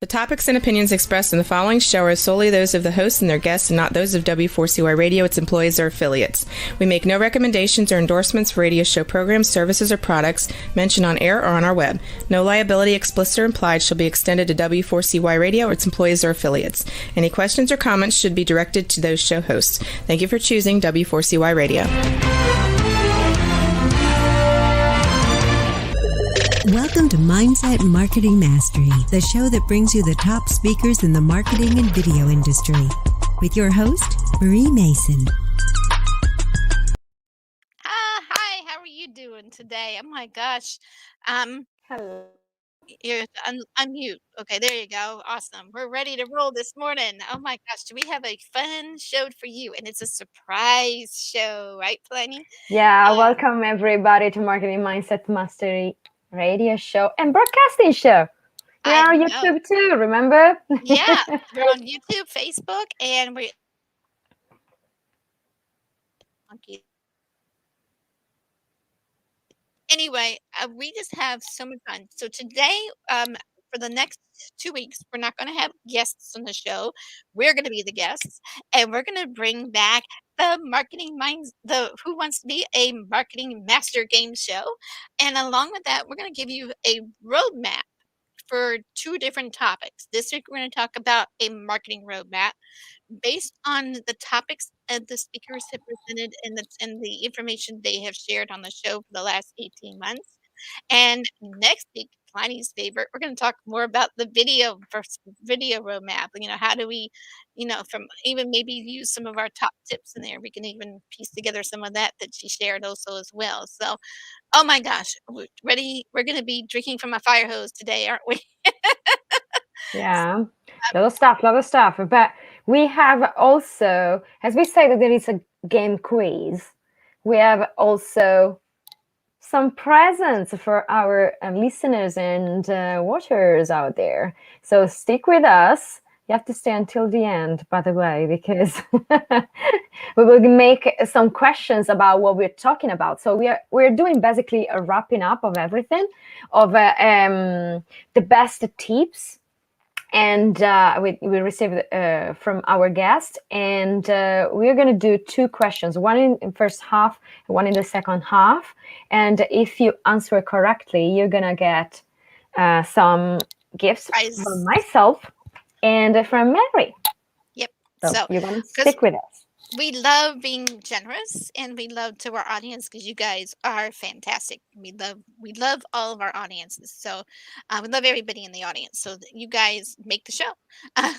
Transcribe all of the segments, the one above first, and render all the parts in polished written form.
topics and opinions expressed in the following show are solely those of the hosts and their guests and not those of W4CY Radio, its employees, or affiliates. We make no recommendations or endorsements for radio show programs, services, or products mentioned on air or on our web. No liability, explicit or implied, shall be extended to W4CY Radio or its employees or affiliates. Any questions or comments should be directed to those show hosts. Thank you for choosing W4CY Radio. Welcome to Mindset Marketing Mastery, the show that brings you the top speakers in the marketing and video industry. With your host, Marie Mason. Hi, how are you doing today? Oh my gosh. Hello. You're unmute. Okay, there you go. Awesome. We're ready to roll this morning. Oh my gosh, do we have a fun show for you? And it's a surprise show, right, Plinny? Yeah, welcome everybody to Marketing Mindset Mastery radio show and broadcasting show. We're on YouTube too, remember? Yeah, we're on YouTube, Facebook, and we're anyway, we just have so much fun. So today, for the next 2 weeks, we're not going to have guests on the show. We're going to be the guests, and we're going to bring back the Marketing Minds, the Who Wants to Be a Marketing Master game show. And along with that, we're going to give you a roadmap for 2 different topics. This week, we're going to talk about a marketing roadmap based on the topics that the speakers have presented and the information they have shared on the show for the last 18 months. And next week, Plinny's favorite, we're going to talk more about the video roadmap. How do we, from even maybe use some of our top tips in there. We can even piece together some of that she shared also as well. So, oh my gosh, ready? We're going to be drinking from a fire hose today, aren't we? Yeah, lot of stuff. But we have also, as we say that there is a game quiz, we have also some presents for our listeners and watchers out there. So stick with us. You have to stay until the end, by the way, because we will make some questions about what we're talking about. So we're doing basically a wrapping up of everything, of the best tips. And we received from our guest, and we're going to do 2 questions, one in the first half, one in the second half. And if you answer correctly, you're going to get some gifts from myself and from Mary. Yep. So you're going to stick with us. We love being generous, and we love to our audience because you guys are fantastic. We love all of our audiences. So we love everybody in the audience. So you guys make the show.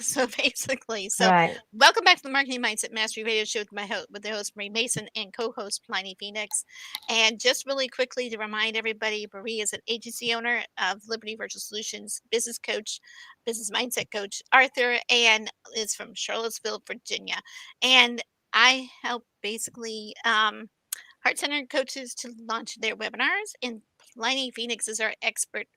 So basically, welcome back to the Marketing Mindset Mastery Radio Show with the host Marie Mason and co-host Plinny Phoenix. And just really quickly to remind everybody, Marie is an agency owner of Liberty Virtual Solutions, business coach, business mindset coach, Arthur, and is from Charlottesville, Virginia. And I help basically heart-centered coaches to launch their webinars, and Plinny Phoenix is our expert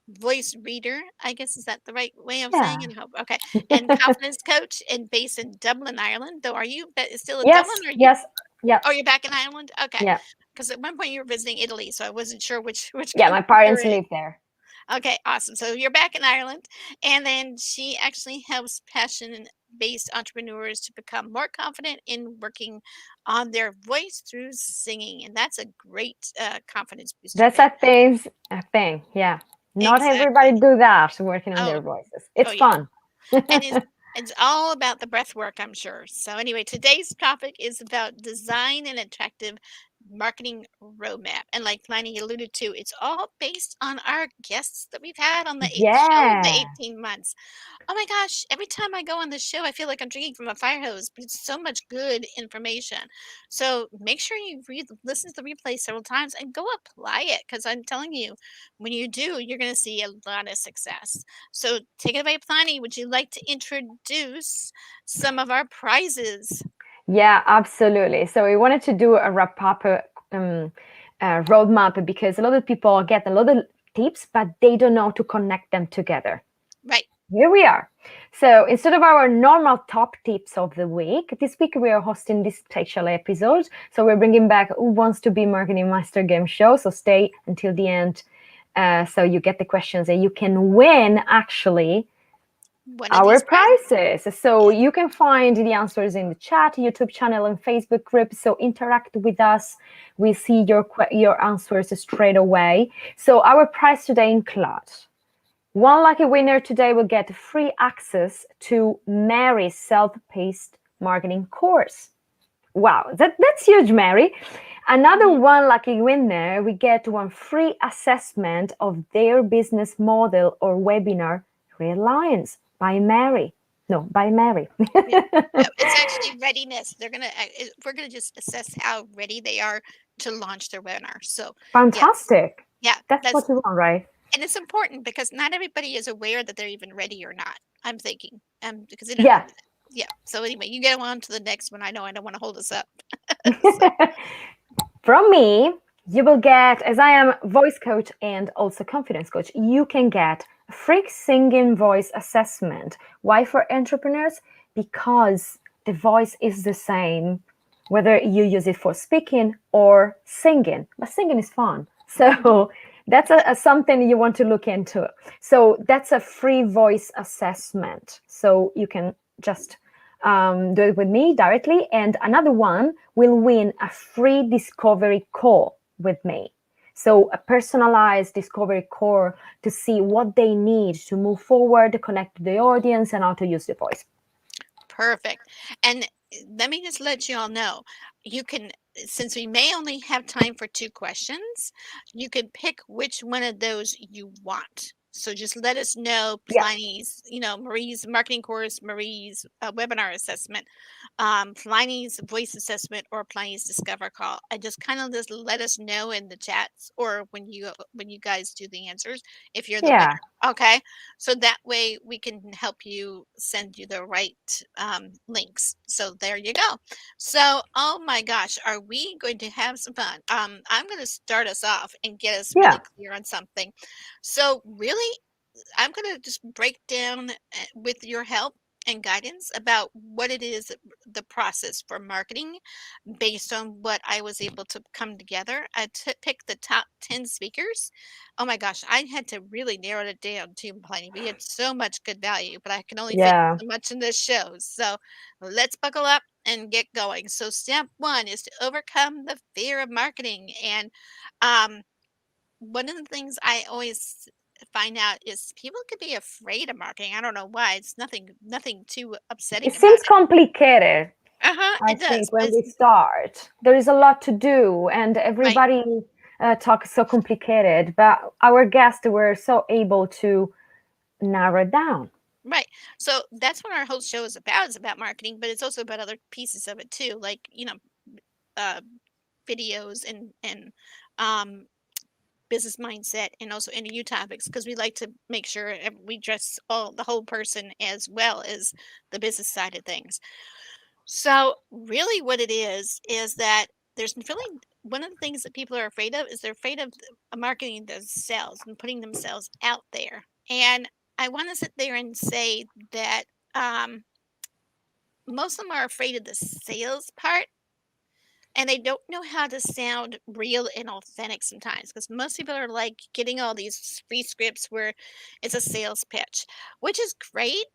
voice reader. I guess, is that the right way of saying it? Okay. And confidence coach, and based in Dublin, Ireland. Though, are you still in Dublin? Or yes. Yeah. Oh, you're back in Ireland? Okay. Yeah. Because at one point you were visiting Italy, so I wasn't sure which. Yeah, my parents live there. Okay, awesome. So you're back in Ireland, and then she actually helps passion-based entrepreneurs to become more confident in working on their voice through singing, and that's a great confidence booster. That's a thing. Yeah, not everybody do that, working on their voices. It's fun. And it's all about the breath work, I'm sure. So anyway, today's topic is about design and attractive marketing roadmap. And like Plinny alluded to, it's all based on our guests that we've had on the show in the 18 months. Oh my gosh, every time I go on the show, I feel like I'm drinking from a fire hose, but it's so much good information. So make sure you listen to the replay several times and go apply it, because I'm telling you, when you do, you're going to see a lot of success. So take it away, Plinny. Would you like to introduce some of our prizes? Yeah, absolutely. So we wanted to do a wrap-up roadmap, because a lot of people get a lot of tips, but they don't know to connect them together. Right. Here we are. So instead of our normal top tips of the week, this week we are hosting this special episode. So we're bringing back Who Wants to Be Marketing Master Game Show. So stay until the end so you get the questions and you can win actually one of our these prizes. prizes. So you can find the answers in the chat, YouTube channel, and Facebook group. So interact with us. We see your answers straight away. So our prize today includes one lucky winner today will get free access to Mary's self-paced marketing course. Wow, that's huge, Mary. Another one lucky winner, we get one free assessment of their business model or webinar Reliance by Mary. No, by Mary. Yeah. No, it's actually readiness. We're gonna just assess how ready they are to launch their webinar. So yes, Fantastic. yeah, That's what you want, right? and it's important because not everybody is aware that they're even ready or not. I'm thinking, because they don't know. Yeah. Yeah. So anyway, you get on to the next one. I know I don't want to hold us up. From me, you will get, as I am voice coach and also confidence coach, you can get a free singing voice assessment. Why for entrepreneurs? Because the voice is the same, whether you use it for speaking or singing. But singing is fun. So that's something you want to look into. So that's a free voice assessment. So you can just do it with me directly. And another one will win a free discovery call with me. So a personalized discovery call to see what they need to move forward, connect to the audience, and how to use the voice. Perfect. And let me just let you all know, you can, since we may only have time for 2 questions, you can pick which one of those you want. So just let us know Yeah. Pliny's, Marie's marketing course, Marie's webinar assessment, Pliny's voice assessment, or Pliny's discover call. And just kind of just let us know in the chats or when you guys do the answers if you're the Yeah. winner. Okay, so that way we can help you send you the right links. So there you go. So, oh my gosh, are we going to have some fun? I'm going to start us off and get us really clear on something. So really, I'm going to just break down with your help and guidance about what it is, the process for marketing based on what I was able to come together. I picked the top 10 speakers. Oh my gosh, I had to really narrow it down too, Plenty. We had so much good value, but I can only fit Yeah. so much in this show. So let's buckle up and get going. So step 1 is to overcome the fear of marketing. And one of the things I always find out is people could be afraid of marketing. I don't know why. It's nothing too upsetting It about seems it. complicated. I It does. think when we start, there is a lot to do, and everybody talks so complicated. But our guests were so able to narrow it down. Right. So that's what our whole show is about. It's about marketing, but it's also about other pieces of it too, like, uh, videos and um, business mindset and also interview topics because we like to make sure we dress the whole person as well as the business side of things. So really what it is that there's really one of the things that people are afraid of is they're afraid of marketing themselves and putting themselves out there. And I want to sit there and say that um, most of them are afraid of the sales part and they don't know how to sound real and authentic sometimes because most people are like getting all these free scripts where it's a sales pitch, which is great.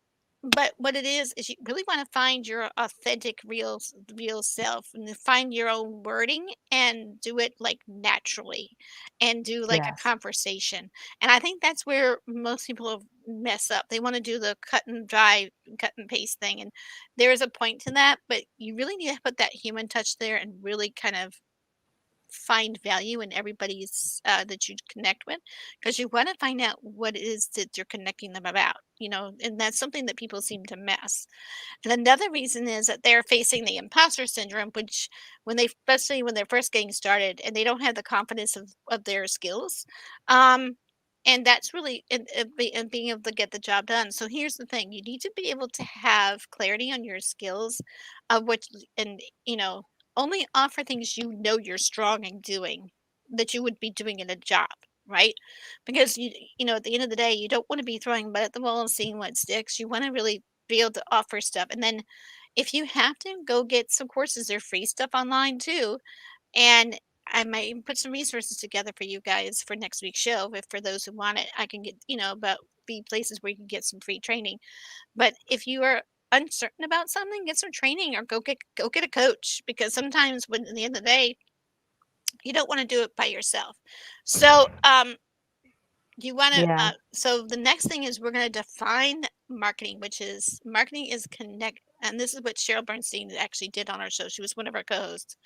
But what it is you really want to find your authentic, real self and to find your own wording and do it like naturally and do like a Yes. conversation. And I think that's where most people mess up. They want to do the cut and dry, cut and paste thing. And there is a point to that, but you really need to put that human touch there and really kind of find value in everybody's that you connect with because you want to find out what it is that you're connecting them about, and that's something that people seem to miss. And another reason is that they're facing the imposter syndrome, which especially when they're first getting started and they don't have the confidence of their skills. And that's really and being able to get the job done. So here's the thing: you need to be able to have clarity on your skills, of which and only offer things you're strong in doing that you would be doing in a job, right? Because at the end of the day, you don't want to be throwing mud at the wall and seeing what sticks. You want to really be able to offer stuff. And then if you have to go get some courses or free stuff online too, and I might put some resources together for you guys for next week's show. If for those who want it, I can get, about be places where you can get some free training. But if you are uncertain about something, get some training or go get a coach, because sometimes when at the end of the day, you don't want to do it by yourself. So you want to Yeah. so the next thing is we're going to define marketing, which is marketing is connect, and this is what Cheryl Bernstein actually did on our show. She was one of our co-hosts.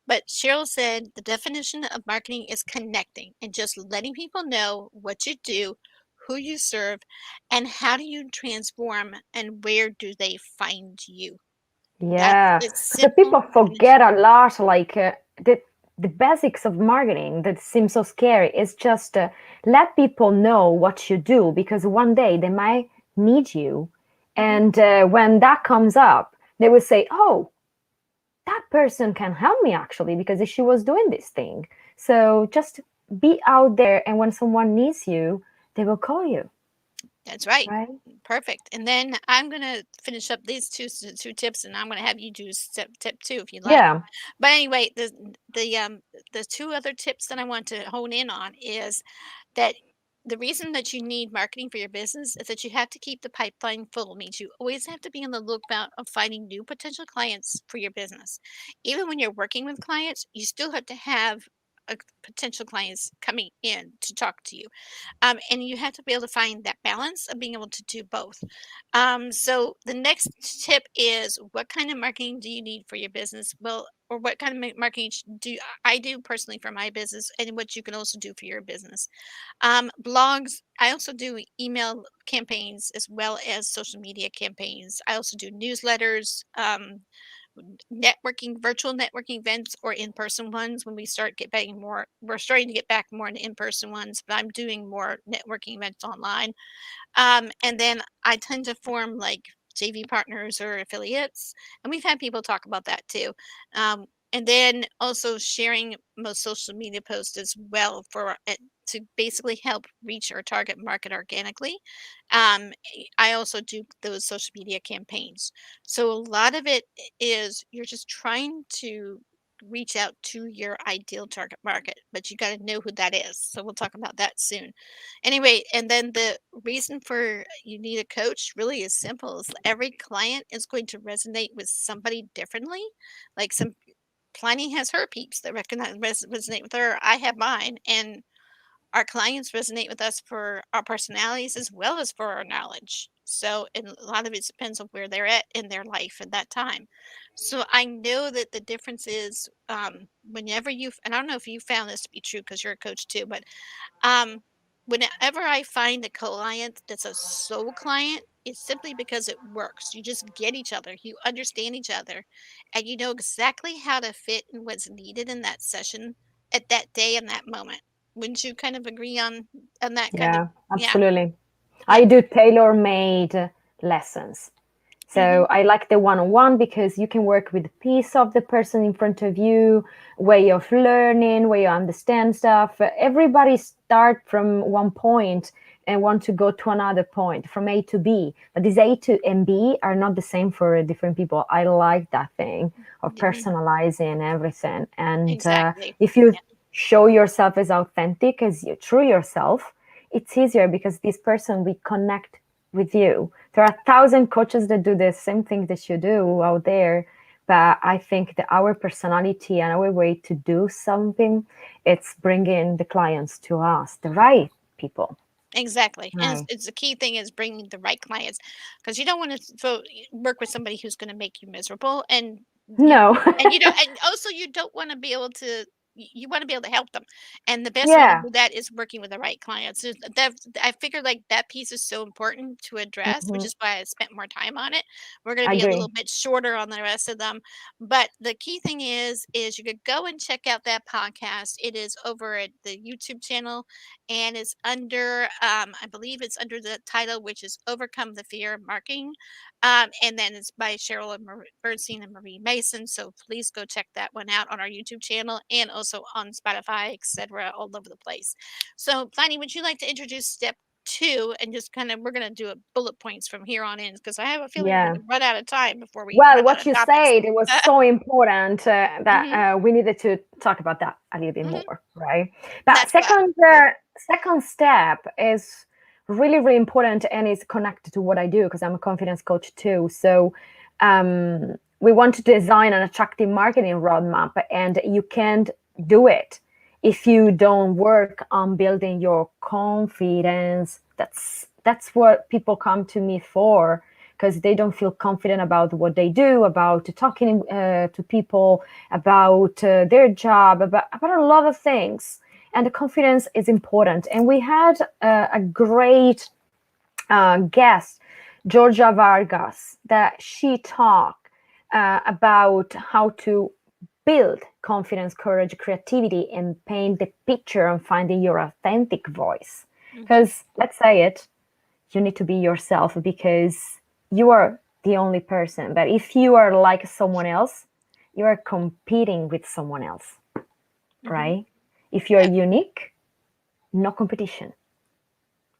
But Cheryl said the definition of marketing is connecting and just letting people know what you do, who you serve, and how do you transform, and where do they find you. That's Yeah, the because simple people definition. forget a lot, like the basics of marketing that seems so scary is just let people know what you do, because one day they might need you, Mhm. and when that comes up, they will say, "Oh, that person can help me actually because she was doing this thing." So just be out there, and when someone needs you, they will call you, That's right. right? Perfect. And then I'm going to finish up these two tips, and I'm going to have you do tip 2 if you like. Yeah, But anyway, the two other tips that I want to hone in on is that the reason that you need marketing for your business is that you have to keep the pipeline full. Means you always have to be on the lookout of finding new potential clients for your business. Even when you're working with clients, you still have to have potential clients coming in to talk to you. And you have to be able to find that balance of being able to do both. So the next tip is, what kind of marketing do you need for your business? Well, or what kind of marketing do I do personally for my business, and what you can also do for your business. Blogs. I also do email campaigns as well as social media campaigns. I also do newsletters. Networking, virtual networking events, or in-person ones. When we start getting more, we're starting to get back more into in-person ones, but I'm doing more networking events online. And then I tend to form like JV partners or affiliates, and we've had people talk about that too. And then also sharing most social media posts as well for it to basically help reach our target market organically. I also do those social media campaigns. So a lot of it is you're just trying to reach out to your ideal target market, but you got to know who that is. So we'll talk about that soon. Anyway, and then the reason for you need a coach really is simple. Is every client is going to resonate with somebody differently. Like some Pliny has her peeps that resonate with her. I have mine, and our clients resonate with us for our personalities as well as for our knowledge. So, and a lot of it depends on where they're at in their life at that time. So, I know that the difference is whenever you, and I don't know if you found this to be true because you're a coach too, but um, whenever I find a client that's a soul client, it's simply because it works. You just get each other, you understand each other, and you know exactly how to fit and what's needed in that session at that day and that moment. Wouldn't you kind of agree on that kind of? yeah, Yeah, absolutely. yeah. I do tailor-made lessons. Mhm. So I like the one-on-one because you can work with the piece of the person in front of you, way of learning, way you understand stuff. Everybody start from one point and want to go to another point from A to B. But these A to and B are not the same for different people. I like that thing of Mhm. personalizing everything. And Exactly. if you Yeah. show yourself as authentic as you true yourself, it's easier because this person will connect with you. There are 1,000 coaches that do the same thing that you do out there, but I think that our personality and our way to do something, it's bringing the clients to us, the right people. Exactly, and Right. it's the key thing is bringing the right clients, because you don't want to work with somebody who's going to make you miserable, you No. and you don't, and also you don't want to be able to. You want to be able to help them, and the best way to Yeah. do that is working with the right clients. That I figured like that piece is so important to address, which Hmm. is why I spent more time on it. We're going to I be a agree. little bit shorter on the rest of them, but the key thing is you could go and check out that podcast. It is over at the YouTube channel, and it's under I believe it's under the title, which is Overcome the Fear of Marketing. And then it's by Cheryl and Bernstein and Marie Mason. So please go check that one out on our YouTube channel and also on Spotify, etc., all over the place. So Pliny, would you like to introduce step 2, and just kind of we're going to do a bullet points from here on in, because I have a feeling we're Yeah. going to run out of time before we Well, run out what of you topics. said, it was so important that Hmm. we needed to talk about that a little bit Hmm. more, right? But That's what. Yep. second step is really, really important, and is connected to what I do because I'm a confidence coach too. So we want to design an attractive marketing roadmap, and you can't do it if you don't work on building your confidence. That's what people come to me for, because they don't feel confident about what they do, about talking to people, about their job, about a lot of things. And the confidence is important. And we had a great guest, Georgia Vargas, that she talked about how to build confidence, courage, creativity, and paint the picture on finding your authentic voice. Because let's say it, you need to be yourself, because you are the only person. But if you are like someone else, you are competing with someone else, right? If you are unique, no competition.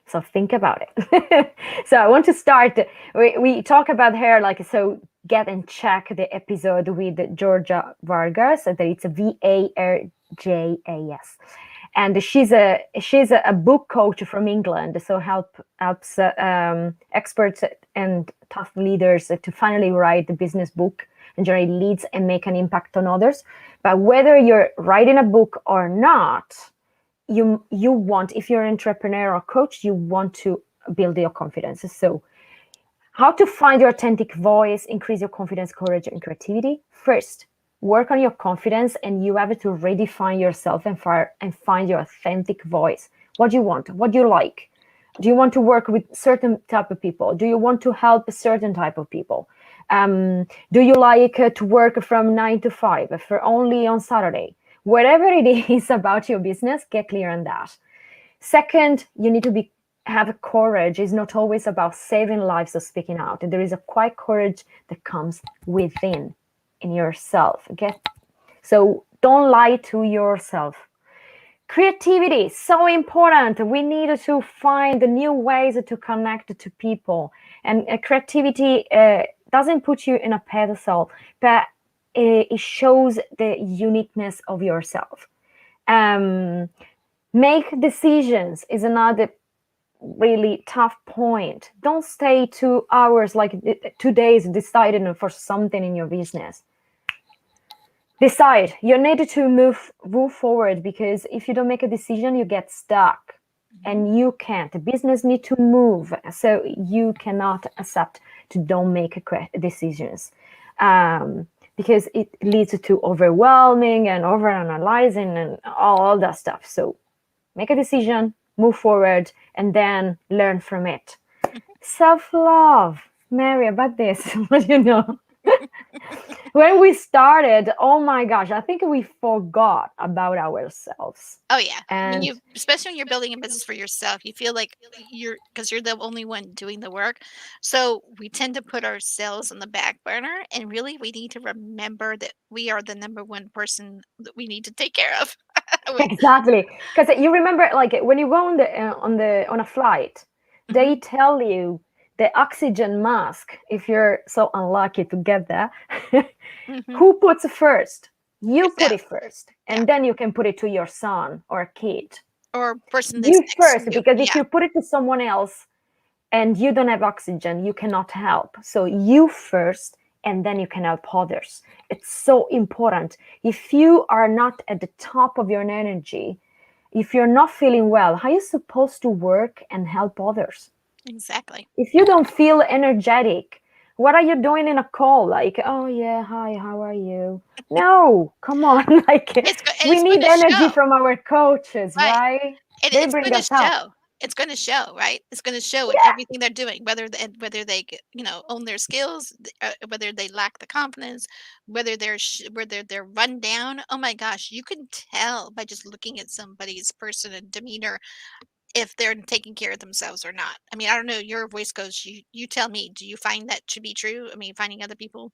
So think about it. So I want to start. We talk about her, like, so get and check the episode with Georgia Vargas. That it's a Varjas, and she's a book coach from England. So helps experts and tough leaders to finally write the business book and generate leads and make an impact on others. But whether you're writing a book or not, you want, if you're an entrepreneur or coach, you want to build your confidence. So how to find your authentic voice, increase your confidence, courage, and creativity? First, work on your confidence, and you have to redefine yourself and find your authentic voice. What do you want? What do you like? Do you want to work with certain type of people? Do you want to help a certain type of people? Do you like to work from 9 to 5 for only on Saturday? Whatever it is about your business, get clear on that. Second, you need to have a courage. It's not always about saving lives or speaking out. There is a quiet courage that comes within, in yourself. So don't lie to yourself. Creativity, so important. We need to find new ways to connect to people. And creativity doesn't put you in a pedestal, but it shows the uniqueness of yourself. Make decisions is another really tough point. Don't stay 2 hours, like 2 days deciding for something in your business. Decide. You need to move forward, because if you don't make a decision, you get stuck, and you can't. The business need to move, so you cannot accept to don't make decisions, because it leads to overwhelming and overanalyzing and all that stuff. So make a decision, move forward, and then learn from it. Self-love. Mary, about this, what do you know? When we started, oh my gosh, I think we forgot about ourselves. Oh yeah, And especially when you're building a business for yourself, you feel like because you're the only one doing the work. So we tend to put ourselves on the back burner, and really we need to remember that we are the number one person that we need to take care of. exactly, because you remember, like when you go on a flight, they tell you the oxygen mask, if you're so unlucky to get that, who puts it first? You put it first, and then you can put it to your son or kid. Or person that's you next first, to you. because if you put it to someone else and you don't have oxygen, you cannot help. So you first, and then you can help others. It's so important. If you are not at the top of your energy, if you're not feeling well, how are you supposed to work and help others? Exactly. If you don't feel energetic, what are you doing in a call? Like, oh yeah, hi, how are you? No, come on. Like, we need energy from our coaches, right? They bring us up. It's going to show, right? It's going to show in everything they're doing, whether they own their skills, whether they lack the confidence, whether they're run down. Oh my gosh, you can tell by just looking at somebody's person and demeanor if they're taking care of themselves or not. I mean, I don't know, you're a voice coach. You tell me, do you find that to be true? I mean, finding other people,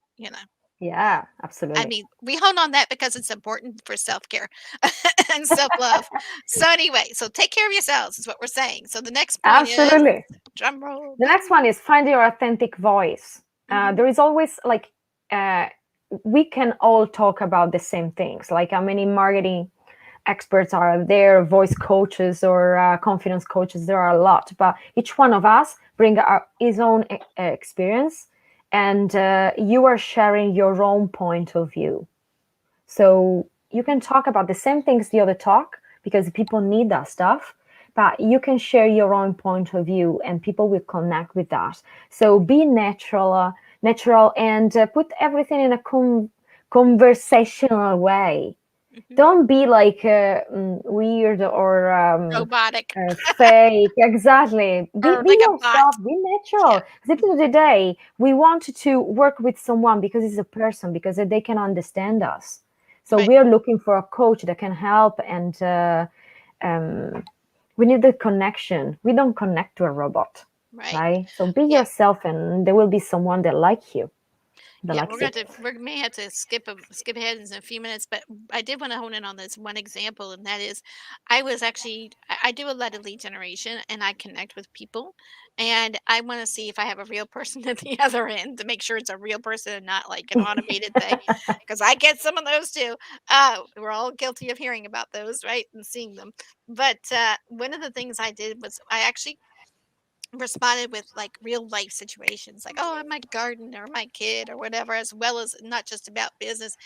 Yeah, absolutely. I mean, we hone on that because it's important for self-care and self-love. So anyway, so take care of yourselves is what we're saying. So the next point is, drum roll. The next one is find your authentic voice. There is always we can all talk about the same things. Like I'm in marketing experts are there, voice coaches or confidence coaches. There are a lot, but each one of us bring his own experience, and you are sharing your own point of view. So you can talk about the same things the other talk, because people need that stuff, but you can share your own point of view and people will connect with that. So be natural, and put everything in a conversational way. Don't be like weird or robotic, fake. Exactly. Be like a bot. yourself. Be natural. Because at the end of the day, we want to work with someone because it's a person, because they can understand us. So Right. we are looking for a coach that can help, and we need the connection. We don't connect to a robot, right? So be Yeah. yourself, and there will be someone that like you. Yeah, we may have to skip ahead in a few minutes, but I did want to hone in on this one example, and that is, I do a lot of lead generation, and I connect with people, and I want to see if I have a real person at the other end to make sure it's a real person and not like an automated thing, because I get some of those too. We're all guilty of hearing about those, right, and seeing them. But one of the things I did was I actually responded with like real life situations, like, oh, my garden or my kid or whatever, as well as not just about business.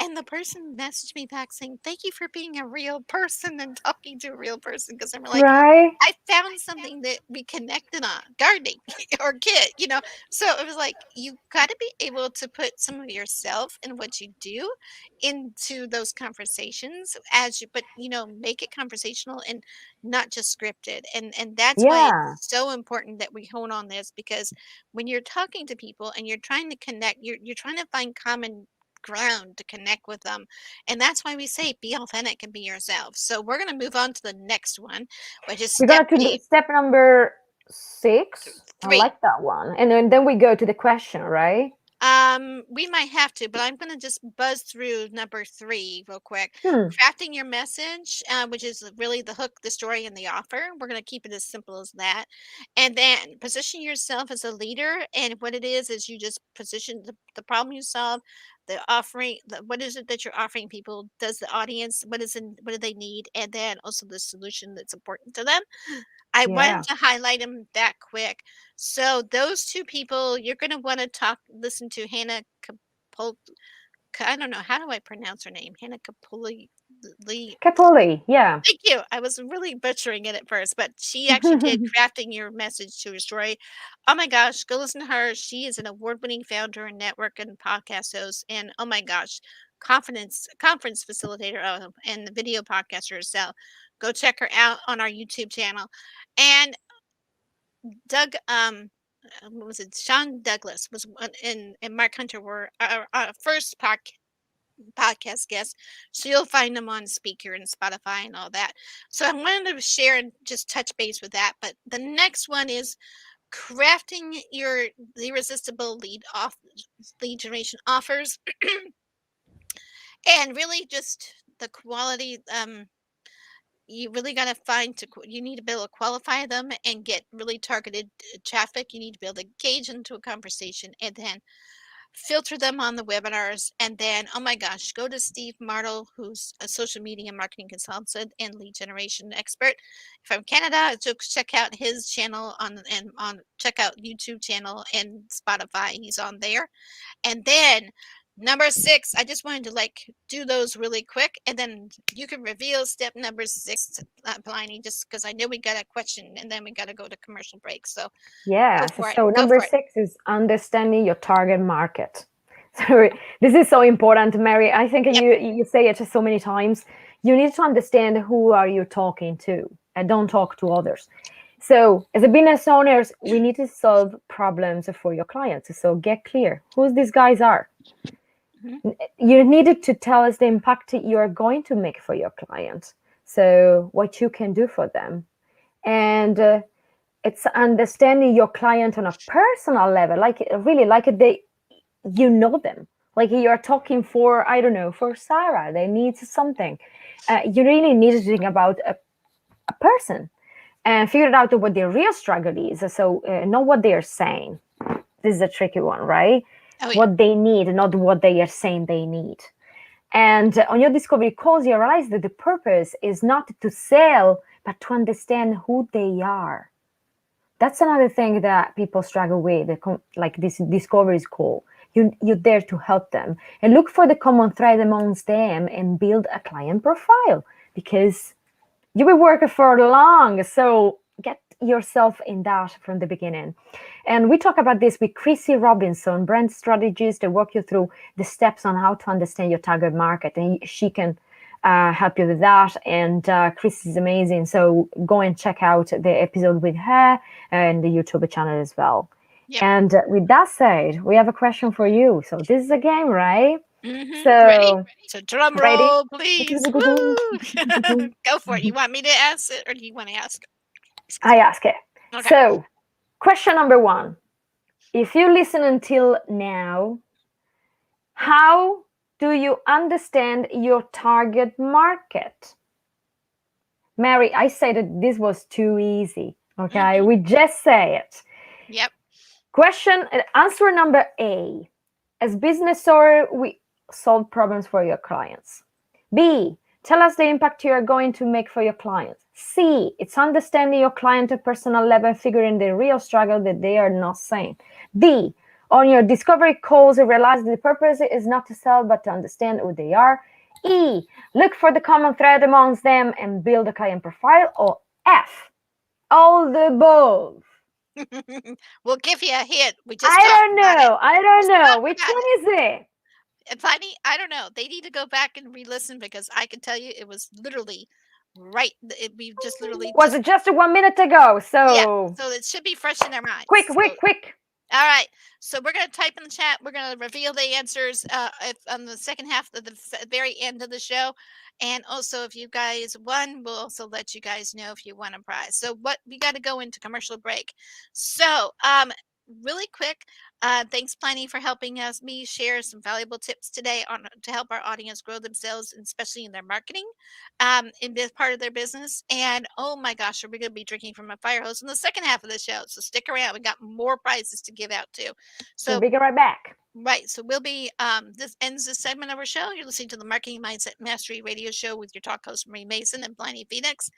And the person messaged me back saying, thank you for being a real person and talking to a real person, because I'm like, Right? I found something that we connected on, gardening or kid. So it was like, you got to be able to put some of yourself and what you do into those conversations but make it conversational and not just scripted. And that's why Yeah. it's so important that we hone on this, because when you're talking to people and you're trying to connect, you're trying to find common ground to connect with them. And that's why we say be authentic and be yourself. So we're going to move on to the next one, which is We're step going to 8. step number 6. I 3. like that one. And then we go to the question, right? We might have to, but I'm gonna just buzz through number 3 real quick. Hmm. Crafting your message, which is really the hook, the story, and the offer. We're gonna keep it as simple as that. And then position yourself as a leader. And what it is you just position the problem you solve, the offering, what is it that you're offering people? Does the audience, what do they need? And then also the solution that's important to them. I Yeah. wanted to highlight them that quick. So those 2 people, you're gonna wanna listen to Hannah Capol I don't know, how do I pronounce her name? Hannah Capoli Lee. Capoli, yeah. Thank you. I was really butchering it at first, but she actually did Crafting Your Message to Your Story. Oh my gosh, go listen to her. She is an award-winning founder and network and podcast host, and oh my gosh, conference facilitator, and the video podcaster herself. Go check her out on our YouTube channel. And Doug, what was it? Sean Douglas was and Mark Hunter were our first podcast guests. So you'll find them on Speaker and Spotify and all that. So I wanted to share and just touch base with that. But the next one is crafting your irresistible lead generation offers, and really just the quality. You really got to you need to be able to qualify them and get really targeted traffic. You need to be able to gauge into a conversation and then filter them on the webinars. And then, oh my gosh, go to Steve Martle, who's a social media marketing consultant and lead generation expert from Canada. So check out his channel check out YouTube channel and Spotify. He's on there. And then number 6, I just wanted to do those really quick, and then you can reveal step number 6, Pliny, just because I know we got a question, and then we got to go to commercial break. So yeah. go for it. So number 6 is understanding your target market. So this is so important, Mary. I think you say it so many times. You need to understand who are you talking to, and don't talk to others. So as a business owners, we need to solve problems for your clients. So get clear who these guys are. Mm-hmm. You needed to tell us the impact you are going to make for your client. So what you can do for them. And it's understanding your client on a personal level, you know them. Like you're talking for, I don't know, for Sarah, they need something. You really need to think about a person and figure out what their real struggle is. So know what they are saying. This is a tricky one, right? Oh, yeah. What they need, not what they are saying they need. And on your discovery calls, you realize that the purpose is not to sell, but to understand who they are. That's another thing that people struggle with, like this discovery call. You're there to help them and look for the common thread amongst them and build a client profile, because you will work for long. So get yourself in that from the beginning. And we talk about this with Chrissy Robinson, brand strategist, to walk you through the steps on how to understand your target market. And she can help you with that. And Chris is amazing. So go and check out the episode with her and the YouTube channel as well. Yep. And with that said, we have a question for you. So this is a game, right? Mm-hmm. So ready? So drum roll, please. Go for it. You want me to ask it, or do you want to ask it? I ask it. Okay. So question number 1. If you listen until now, how do you understand your target market? Mary, I said that this was too easy. Okay, mm-hmm. We just say it. Yep. Answer number A. As business owner, we solve problems for your clients. B. Tell us the impact you are going to make for your clients. C. It's understanding your client at personal level and figuring the real struggle that they are not saying. D. On your discovery calls, you realize the purpose is not to sell, but to understand who they are. E. Look for the common thread amongst them and build a client profile. Or F. All the above. We'll give you a hint. I don't know. Which one is it? Plinny, I don't know. They need to go back and re-listen, because I can tell you it was literally right. We just literally was it just 1 minute ago? So yeah, so it should be fresh in their minds. Quick. All right. So we're going to type in the chat. We're going to reveal the answers on the second half of the very end of the show. And also, if you guys won, we'll also let you guys know if you won a prize. So we got to go into commercial break. So really quick, thanks, Plinny, for helping me share some valuable tips today to help our audience grow themselves, especially in their marketing, in this part of their business. And oh my gosh, are we going to be drinking from a fire hose in the second half of the show? So stick around. We got more prizes to give out too. So we'll be right back. Right. So we'll be, this ends this segment of our show. You're listening to the Marketing Mindset Mastery Radio Show with your talk host, Marie Mason and Plinny Phoenix.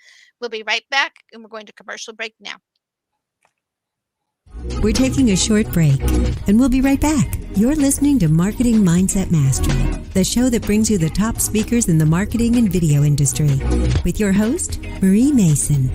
We'll be right back, and we're going to commercial break now. We're taking a short break, and we'll be right back. You're listening to Marketing Mindset Mastery, the show that brings you the top speakers in the marketing and video industry, with your host, Marie Mason.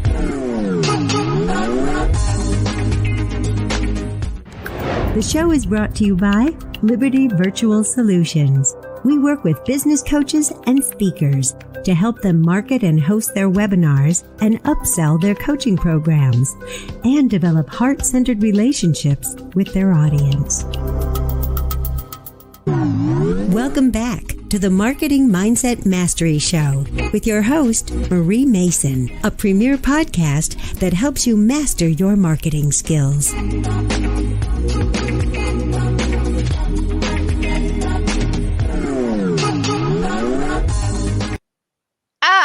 The show is brought to you by Liberty Virtual Solutions. We work with business coaches and speakers to help them market and host their webinars and upsell their coaching programs and develop heart-centered relationships with their audience. Welcome back to the Marketing Mindset Mastery Show with your host, Marie Mason, a premier podcast that helps you master your marketing skills.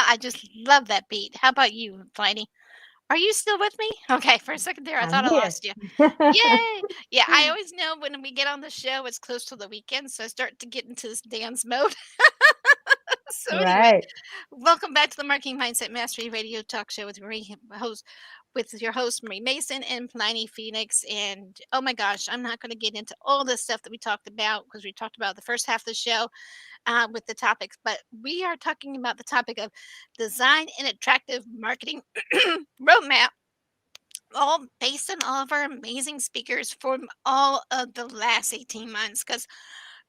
I just love that beat. How about you, Plinny? Are you still with me? Okay, for a second there, I thought I lost you. Yay! Yeah, I always know when we get on the show, it's close to the weekend, so I start to get into this dance mode. So anyway, welcome back to the Marketing Mindset Mastery Radio Talk Show with your host, Marie Mason and Plinny Phoenix. And oh my gosh, I'm not going to get into all this stuff that we talked about, because we talked about the first half of the show with the topics, but we are talking about the topic of design and attractive marketing roadmap, all based on all of our amazing speakers from all of the last 18 months, because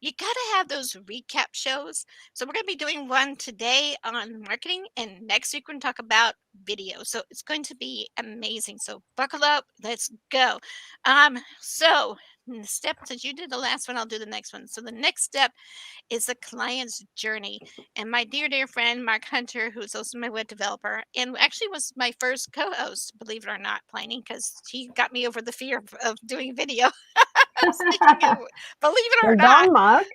you got to have those recap shows. So we're going to be doing one today on marketing, and next week we're going to talk about video. So it's going to be amazing. So buckle up. Let's go. So the step, since you did the last one, I'll do the next one. So the next step is the client's journey. And my dear friend, Mark Hunter, who's also my web developer, and actually was my first co-host, believe it or not, Plinny, because he got me over the fear of doing video. Believe it or not. Mark.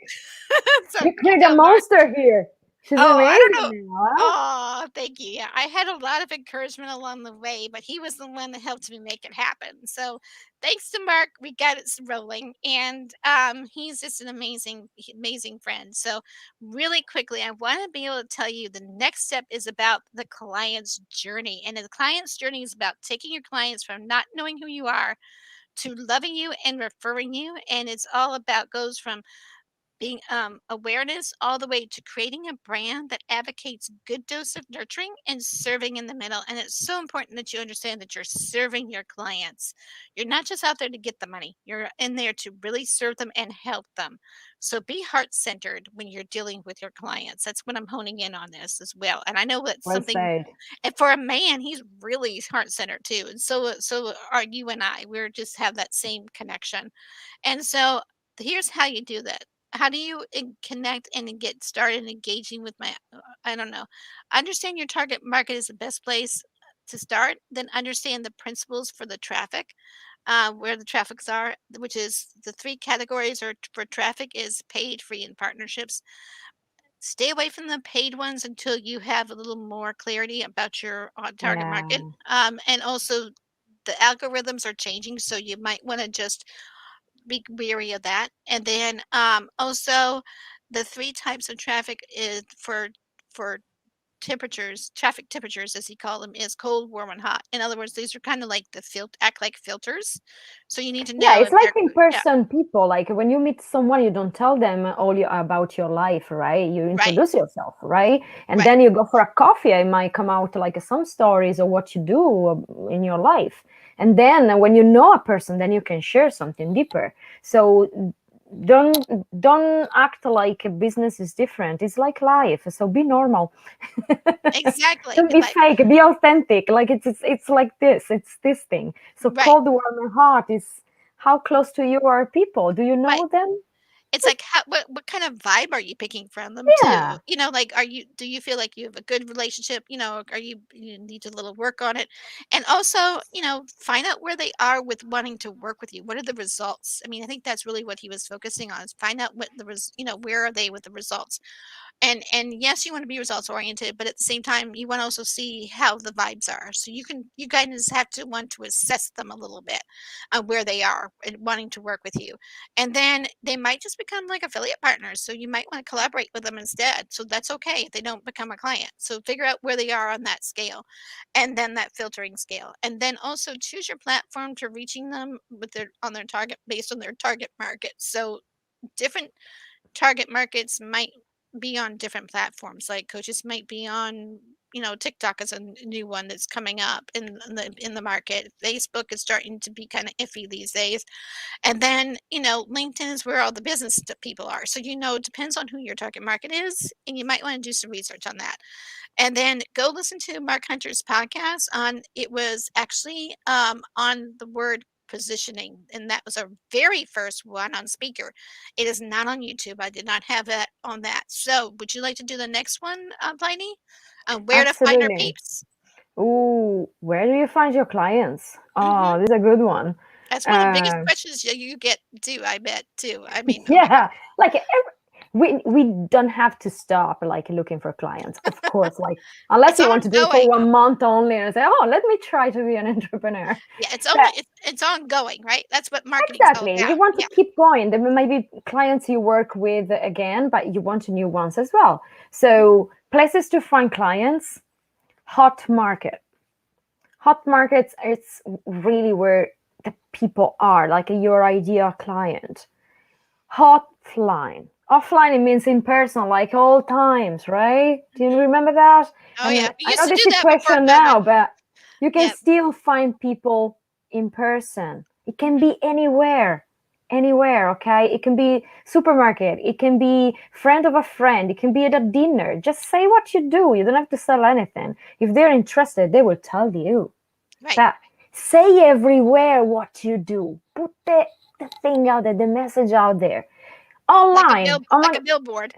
You created a monster here. She's Oh, I don't know. amazing now. Huh? Oh, thank you. Yeah, I had a lot of encouragement along the way, but he was the one that helped me make it happen. So, thanks to Mark, we got it rolling, and he's just an amazing friend. So, really quickly, I want to be able to tell you the next step is about the client's journey, and the client's journey is about taking your clients from not knowing who you are to loving you and referring you, and it's all about goes from being awareness all the way to creating a brand that advocates good dose of nurturing and serving in the middle. And it's so important that you understand that you're serving your clients. You're not just out there to get the money, you're in there to really serve them and help them. So be heart centered when you're dealing with your clients. That's what I'm honing in on this as well. And I know that's Well something, said. and for a man, he's really heart centered too. And so are you and I. We're just have that same connection. And so here's how you do that. How do you connect and get started engaging with my, I don't know, understand your target market is the best place to start. Then understand the principles for the traffic, where the traffics are, which is the three categories or for traffic is paid, free, and partnerships. Stay away from the paid ones until you have a little more clarity about your target market. Yeah. And also the algorithms are changing, so you might want to just be wary of that. And then also the three types of traffic is for temperatures, traffic temperatures as he called them, is cold, warm, and hot. In other words, these are kind of like the act like filters. So you need to Yeah, know it's if like they're yeah, in-person people. Like when you meet someone, you don't tell them about your life, right? You right, introduce yourself, right? And right, then you go for a coffee. I might come out like some stories or what you do in your life. And then when you know a person, then you can share something deeper. So don't act like a business is different. It's like life. So be normal. exactly, Don't be like fake. Be authentic. Like it's like this. It's this thing. So right, cold, warm, and hot is how close to you are people. Do you right. know them? It's like how what kind of vibe are you picking from them too? Yeah, Like, do you feel like you have a good relationship? Are you need a little work on it? And also, find out where they are with wanting to work with you. What are the results? I mean, I think that's really what he was focusing on is find out what where are they with the results? And yes, you want to be results oriented, but at the same time you want to also see how the vibes are, so you guys have to want to assess them a little bit, where they are and wanting to work with you. And then they might just become like affiliate partners, so you might want to collaborate with them instead. So that's okay if they don't become a client. So figure out where they are on that scale, and then that filtering scale, and then also choose your platform to reaching them with their target based on their target market. So different target markets might be on different platforms. Like coaches might be on, TikTok is a new one that's coming up in the market. Facebook is starting to be kind of iffy these days. And then, LinkedIn is where all the business people are. So, it depends on who your target market is, and you might want to do some research on that. And then go listen to Mark Hunter's podcast on it was actually on the word positioning, and that was our very first one on speaker. It is not on YouTube. I did not have that on that. So would you like to do the next one, Pliny? Where to find our absolutely. peeps? Ooh, where do you find your clients? Hmm. Oh, this is a good one. That's one of the biggest Uh, questions you get too, I bet too. I mean, oh my God. yeah, like we don't have to stop like looking for clients, of course. Like unless It's you want to do it for ongoing. 1 month only and say, oh, let me try to be an entrepreneur. Yeah, But it's ongoing, right? That's what marketing's all exactly. You about. want to Yeah. keep going. There may be clients you work with again, but you want new ones as well. So places to find clients, hot market. Hot markets, it's really where the people are, like your ideal client. Hotline. Offline, it means in person, like all times, right? Do you Mhm. remember that? Oh, And yeah. We I used know to the do that before situation COVID. now, but you can Yeah. still find people in person. It can be anywhere, okay? It can be supermarket, it can be friend of a friend, it can be at a dinner. Just say what you do. You don't have to sell anything. If they're interested, they will tell you. Right. But say everywhere what you do. Put the thing out there, the message out there. Online. Oh Like my, a billboard.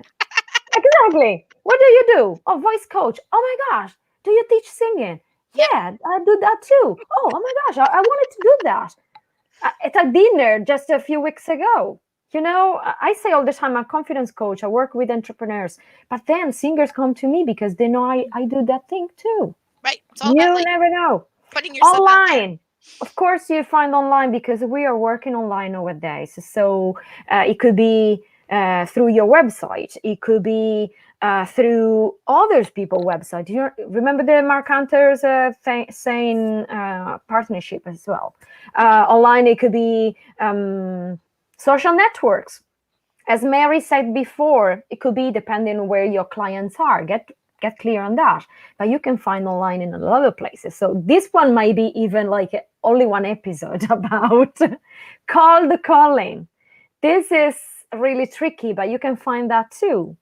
exactly. What do you do? Oh, voice coach. Oh my gosh. Do you teach singing? Yep. Yeah, I do that too. Oh my gosh, I wanted to do that at a dinner just a few weeks ago. I say all the time, I'm a confidence coach. I work with entrepreneurs, but then singers come to me because they know I do that thing too. Right. It's all about never know. Putting yourself Online. Out Of course, you find online because we are working online nowadays. So it could be through your website. It could be through other people's website. You remember the Mark Hunter's saying partnership as well. Online, it could be social networks. As Mary said before, it could be depending on where your clients are. Get clear on that. But you can find online in a lot of places. So this one might be even like only one episode about cold calling. This is really tricky, but you can find that too.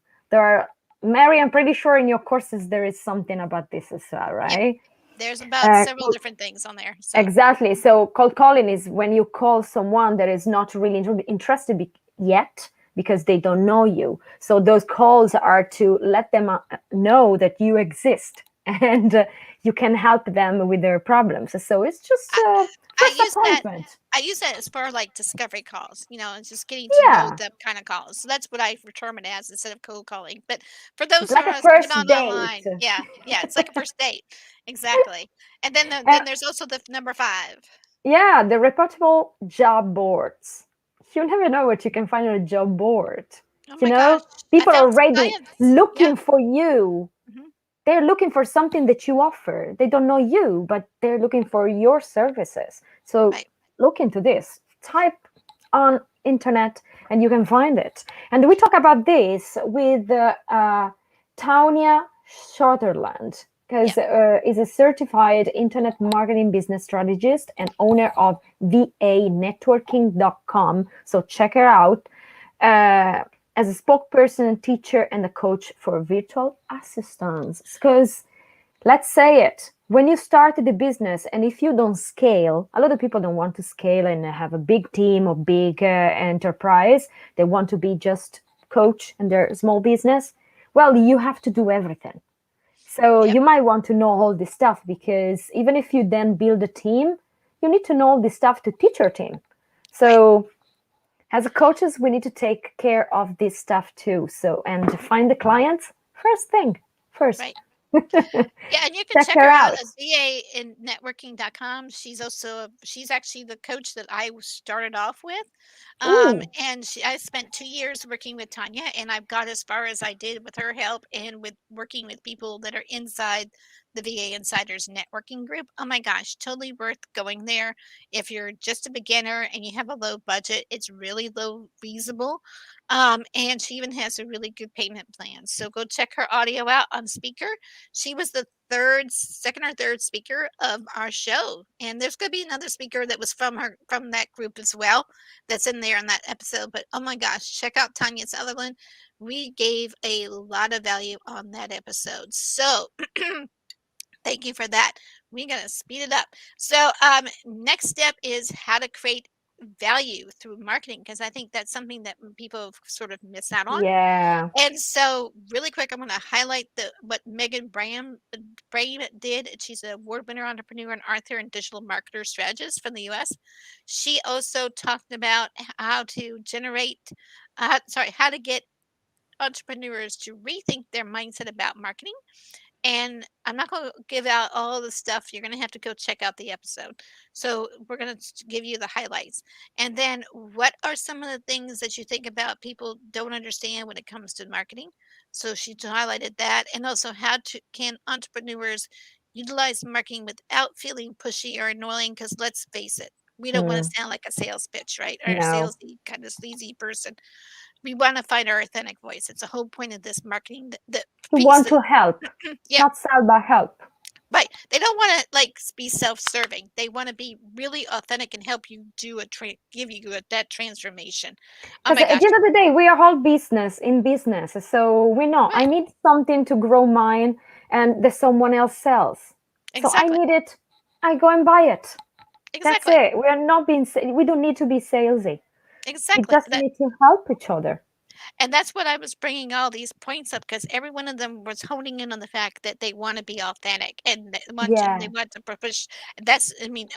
Mary, I'm pretty sure in your courses there is something about this as well, right? Yeah. There's about several different things on there. So. Exactly. So cold calling is when you call someone that is not really interested yet, because they don't know you. So those calls are to let them know that you exist and you can help them with their problems. So it's just first appointment. I use that as far like discovery calls, it's just getting to know them kind of calls. So that's what I term it as instead of cold calling. But for those it's like a first date. Online, yeah, it's like a first date. Exactly. And then there's also the number 5. Yeah, the reputable job boards. You never know what you can find on a job board. Oh my gosh. People are already looking for you. Mm-hmm. They're looking for something that you offer. They don't know you, but they're looking for your services. So look into this. Type on internet and you can find it. And we talk about this with Tanya Shotterland, because is a certified internet marketing business strategist and owner of vanetworking.com. So check her out as a spokesperson and teacher and a coach for virtual assistants. Because let's say it, when you started the business and if you don't scale, a lot of people don't want to scale and have a big team or big enterprise. They want to be just coach in their small business. Well, you have to do everything. So you might want to know all this stuff, because even if you then build a team, you need to know all this stuff to teach your team. So as coaches, we need to take care of this stuff too. So, and to find the clients first. Right. Yeah, and you can check her out at vanetworking.com. She's actually the coach that I started off with. And I spent 2 years working with Tanya, and I've got as far as I did with her help and with working with people that are inside the VA Insiders networking group. Oh my gosh, totally worth going there. If you're just a beginner and you have a low budget, it's really low feasible. And she even has a really good payment plan. So go check her audio out on speaker. She was the second or third speaker of our show. And there's going to be another speaker that was from that group as well, that's in there in that episode. But oh my gosh, check out Tanya Sutherland. We gave a lot of value on that episode. So thank you for that. We're going to speed it up. So next step is how to create value through marketing, because I think that's something that people sort of miss out on. Yeah. And so really quick, I'm going to highlight what Megan Braham did. She's an award winner entrepreneur and author and digital marketer strategist from the US. She also talked about how to how to get entrepreneurs to rethink their mindset about marketing. And I'm not going to give out all the stuff. You're going to have to go check out the episode. So we're going to give you the highlights. And then what are some of the things that you think about people don't understand when it comes to marketing? So she highlighted that. And also can entrepreneurs utilize marketing without feeling pushy or annoying? Because let's face it, we don't want to sound like a sales pitch, right? Or a salesy kind of sleazy person. We want to find our authentic voice. It's the whole point of this marketing. We want to help, not sell, but help. Right. They don't want to be self-serving. They want to be really authentic and help you give you that transformation. Oh my gosh. At the end of the day, we are all in business. So we know I need something to grow mine, and that someone else sells. Exactly. So I need it. I go and buy it. Exactly. That's it. We don't need to be salesy. Exactly. We just need to help each other. And that's what I was bringing all these points up, because every one of them was honing in on the fact that they want to be authentic and they want to push.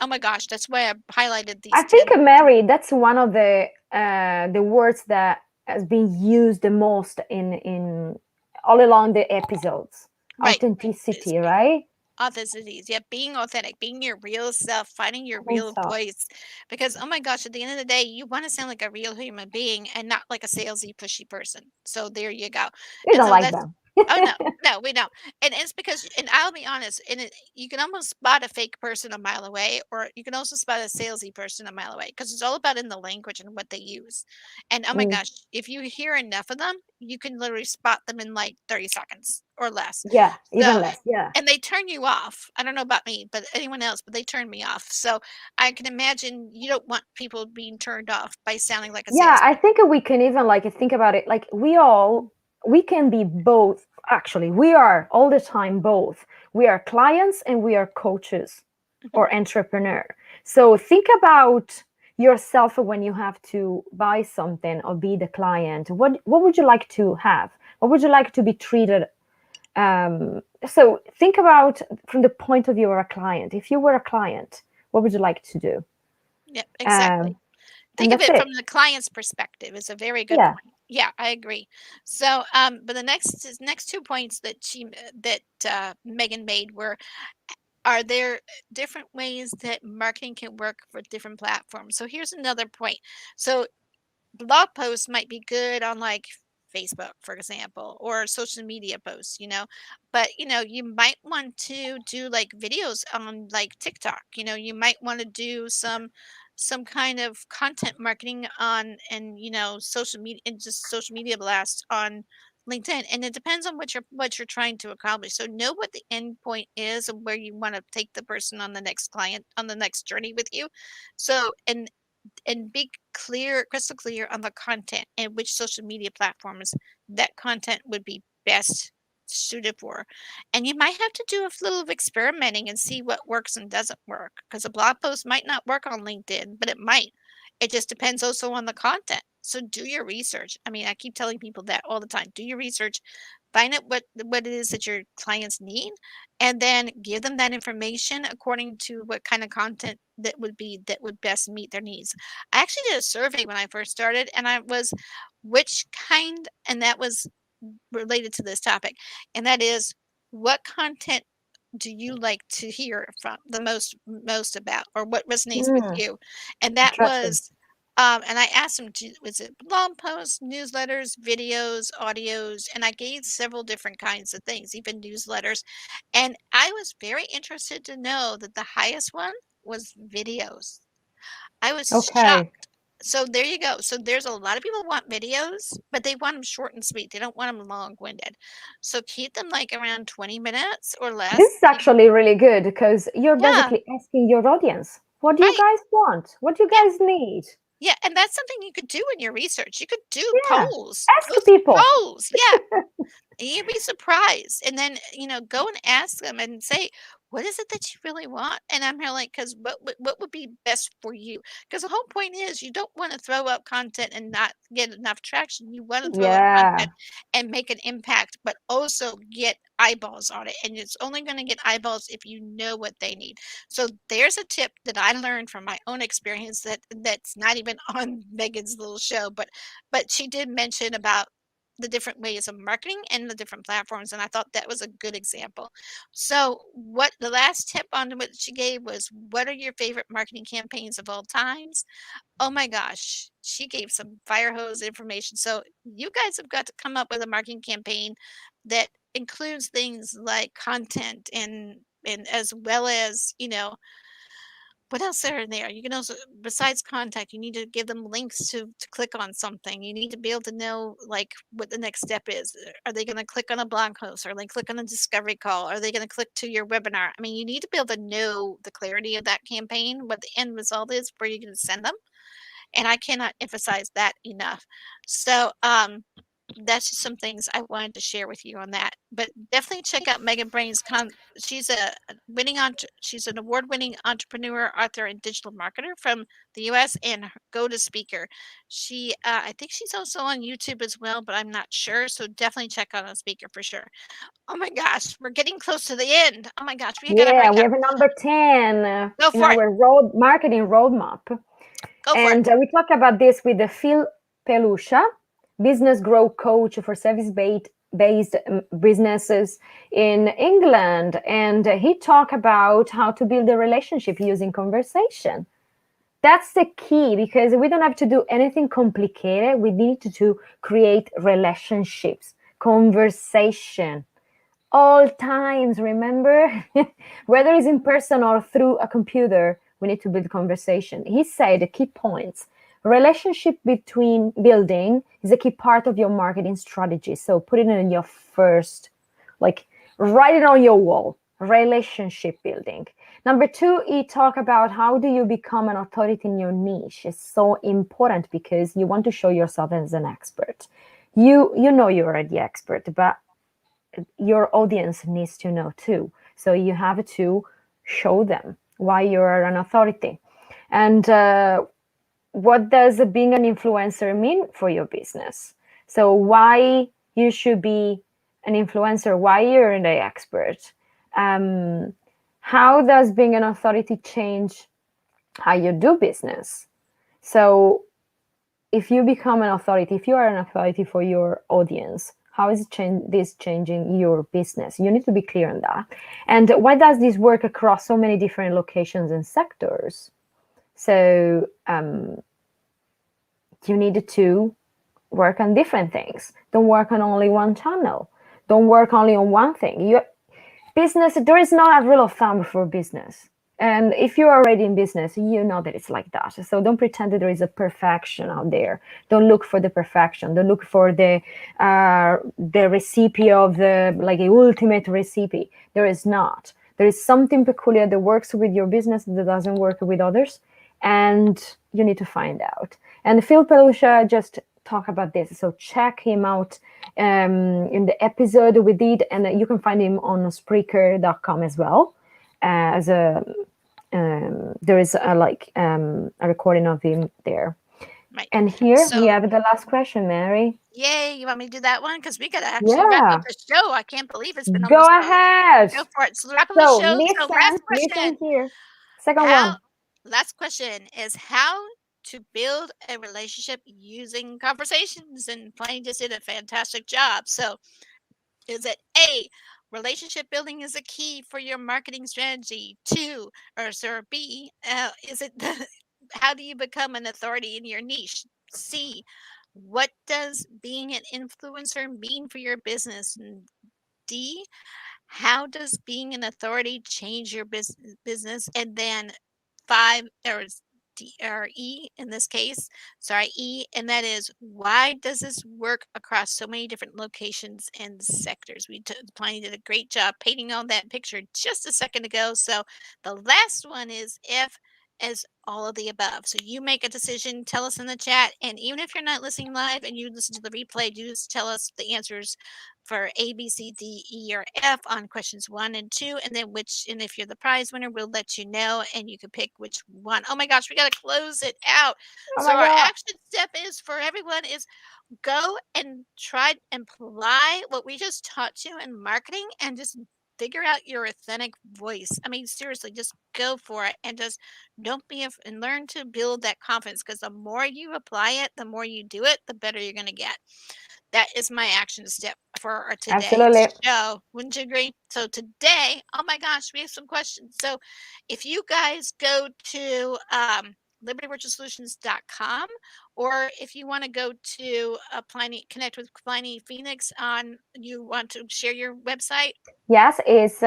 Oh my gosh, that's why I highlighted these. I think, Mary, that's one of the the words that has been used the most in all along the episodes. Right. Authenticity, right? Authenticity. Yeah, being authentic, being your real self, finding your I think real so. voice. Because, oh my gosh, at the end of the day, you want to sound like a real human being and not like a salesy, pushy person. So there you go. We And don't so like that's, them. oh no, no, we don't. And it's because, and I'll be honest, you can almost spot a fake person a mile away, or you can also spot a salesy person a mile away, because it's all about in the language and what they use. And oh my Mm, gosh, if you hear enough of them, you can literally spot them in like 30 seconds or less. yeah, even So, less. Yeah. and they turn you off. I don't know about me, but anyone else, but they turn me off. So I can imagine you don't want people being turned off by sounding like a Yeah, I salesperson. think we can even like think about it like we can be both. Actually, we are all the time both. We are clients and we are coaches Mhm. or entrepreneur. So think about yourself when you have to buy something or be the client. What would you like to have? What would you like to be treated? So think about from the point of view of a client. If you were a client, what would you like to do? Yep, exactly. Um, and Think of that's it it. from the client's perspective. It's a very good Yeah. point. Yeah, I agree. So, but the next 2 points that Megan made were, are there different ways that marketing can work for different platforms? So here's another point. So blog posts might be good on like Facebook, for example, or social media posts, but you might want to do like videos on like TikTok. You might want to do some kind of content marketing on, and social media, and just social media blast on LinkedIn. And it depends on what you're trying to accomplish. So know what the end point is and where you want to take the person on the next client, on the next journey with you. So, and be clear, crystal clear on the content and which social media platforms that content would be best suited for. And you might have to do a little experimenting and see what works and doesn't work, because a blog post might not work on LinkedIn, but it might. It just depends also on the content. So do your research. I mean, I keep telling people that all the time. Do your research, find out what it is that your clients need, and then give them that information according to what kind of content that would best meet their needs. I actually did a survey when I first started, and I was which kind, and that was related to this topic, and that is, what content do you like to hear from the most about, or what resonates with Hmm, you? And that interesting. was, and I asked them, was it blog posts, newsletters, videos, audios? And I gave several different kinds of things, even newsletters. And I was very interested to know that the highest one was videos. I was Okay. shocked. So there you go. So there's a lot of people want videos, but they want them short and sweet. They don't want them long-winded. So keep them like around 20 minutes or This less. is actually really good because you're Yeah, basically asking your audience, what do you right. guys want? What do you Yeah. guys need? Yeah. And that's something you could do in your research. You could do Yeah. polls, Ask post people. polls. Yeah. And you'd be surprised. And then, go and ask them and say, what is it that you really want? And I'm here like, because what would be best for you? Because the whole point is, you don't want to throw out content and not get enough traction. You want to throw out Yeah. content and make an impact, but also get eyeballs on it. And it's only going to get eyeballs if you know what they need. So there's a tip that I learned from my own experience that's not even on Megan's little show, but she did mention about the different ways of marketing and the different platforms, and I thought that was a good example. So, what the last tip on what she gave was, what are your favorite marketing campaigns of all times? Oh my gosh, she gave some fire hose information. So, you guys have got to come up with a marketing campaign that includes things like content, and as well as, what else are in there? You can also, besides contact, you need to give them links to click on something. You need to be able to know like what the next step is. Are they going to click on a blog post? Are they click on a discovery call? Are they going to click to your webinar? I mean, you need to be able to know the clarity of that campaign, what the end result is, where you're going to send them. And I cannot emphasize that enough. So, that's just some things I wanted to share with you on that. But definitely check out Megan Brain's she's she's an award-winning entrepreneur, author, and digital marketer from the US, and go-to speaker. I think she's also on YouTube as well, but I'm not sure. So definitely check out a speaker for sure. Oh my gosh, we're getting close to the end. Oh my gosh, we gotta Yeah, hurry we up. have a number 10 Go in for it. our marketing roadmap. Go for it. And we talk about this with the Phil Pelusha, business growth coach for service-based businesses in England. And he talked about how to build a relationship using conversation. That's the key, because we don't have to do anything complicated. We need to create relationships, conversation, all times, remember? Whether it's in person or through a computer, we need to build conversation. He said the key points. Relationship between building is a key part of your marketing strategy. So put it in your first, like write it on your wall, relationship building. Number 2, he talked about how do you become an authority in your niche. It's so important because you want to show yourself as an expert. You know you're already expert, but your audience needs to know too. So you have to show them why you're an authority. And what does being an influencer mean for your business? So why you should be an influencer, why you're an expert. How does being an authority change how you do business? So if you become an authority, if you are an authority for your audience, how is this changing your business? You need to be clear on that. And why does this work across so many different locations and sectors? So you need to work on different things. Don't work on only one channel. Don't work only on one thing. Business, there is not a rule of thumb for business. And if you're already in business, you know that it's like that. So don't pretend that there is a perfection out there. Don't look for the perfection. Don't look for the recipe of the ultimate recipe. There is not. There is something peculiar that works with your business that doesn't work with others, and you need to find out. And Phil Pelusha just talked about this. So check him out in the episode we did, and you can find him on Spreaker.com as well. There is a recording of him there. Right. And here we have the last question, Mary. Yay, you want me to do that one? Because we got to actually wrap up the show. I can't believe it's been almost Go ahead. Go for it. So wrap up the show. Listen, last question. Listen here. Second one. Last question is how to build a relationship using conversations. And Plinny just did a fantastic job. So is it A, relationship building is a key for your marketing strategy? 2, or B, is it how do you become an authority in your niche? C, what does being an influencer mean for your business? And D, how does being an authority change your business? And then 5, or E in this case, E, and that is why does this work across so many different locations and sectors? Plinny did a great job painting on that picture just a second ago. So the last one is F, as all of the above. So you make a decision, tell us in the chat, and even if you're not listening live and you listen to the replay, do just tell us the answers for A, B, C, D, E, or F on questions 1 and 2, and then and if you're the prize winner, we'll let you know, and you can pick which one. Oh my gosh, we got to close it out. So our action step is for everyone is go and try and apply what we just taught you in marketing and just figure out your authentic voice. I mean, seriously, just go for it and just don't and learn to build that confidence, because the more you apply it, the more you do it, the better you're going to get. That is my action step for today's show. Wouldn't you agree? So today, oh my gosh, we have some questions. So if you guys go to libertyvirtualsolutions.com, or if you want to go to connect with Plinny Phoenix you want to share your website? Yes, it's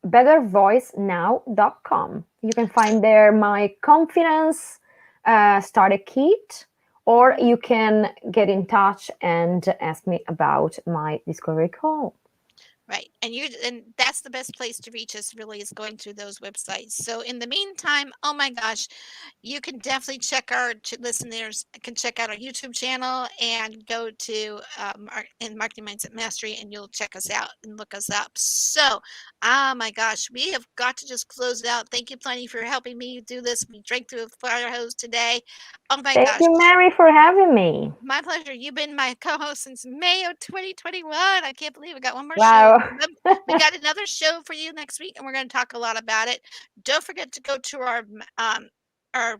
bettervoicenow.com. You can find there my confidence starter kit, or you can get in touch and ask me about my discovery call. Right. And that's the best place to reach us, really, is going through those websites. So in the meantime, oh my gosh, you can definitely check listeners can check out our YouTube channel and go to Marketing Mindset Mastery, and you'll check us out and look us up. So, oh my gosh, we have got to just close it out. Thank you, Plinny, for helping me do this. We drank through a fire hose today. Oh my gosh. Thank you, Mary, for having me. My pleasure. You've been my co-host since May of 2021. I can't believe we got one more show. We got another show for you next week, and we're going to talk a lot about it. Don't forget to go to our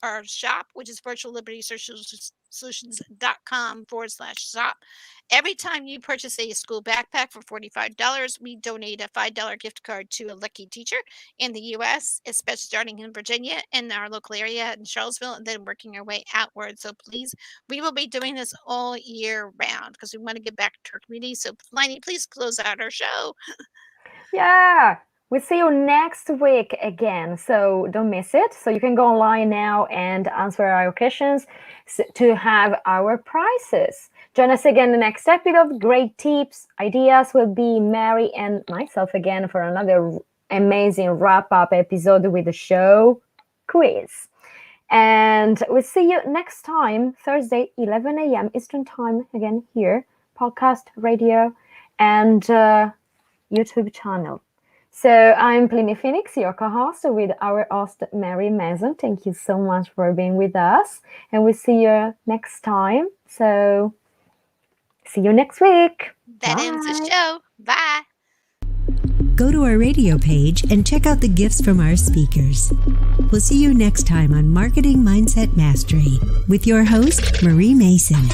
our shop, which is virtuallibertysolutions.com/shop. Every time you purchase a school backpack for $45, we donate a $5 gift card to a lucky teacher in the U.S., especially starting in Virginia, in our local area in Charlottesville, and then working our way outward. So please, we will be doing this all year round because we want to get back to our community. So, Plinny, please close out our show. Yeah, we'll see you next week again, so don't miss it. So you can go online now and answer our questions to have our prizes. Join us again the next episode. Great tips, ideas will be Mary and myself again for another amazing wrap-up episode with the show quiz. And we'll see you next time, Thursday, 11 a.m. Eastern Time, again here, podcast, radio, and YouTube channel. So I'm Plinny Phoenix, your co-host, with our host, Mary Mason. Thank you so much for being with us. And we'll see you next time. So see you next week. That ends the show. Bye. Go to our radio page and check out the gifts from our speakers. We'll see you next time on Marketing Mindset Mastery with your host, Marie Mason.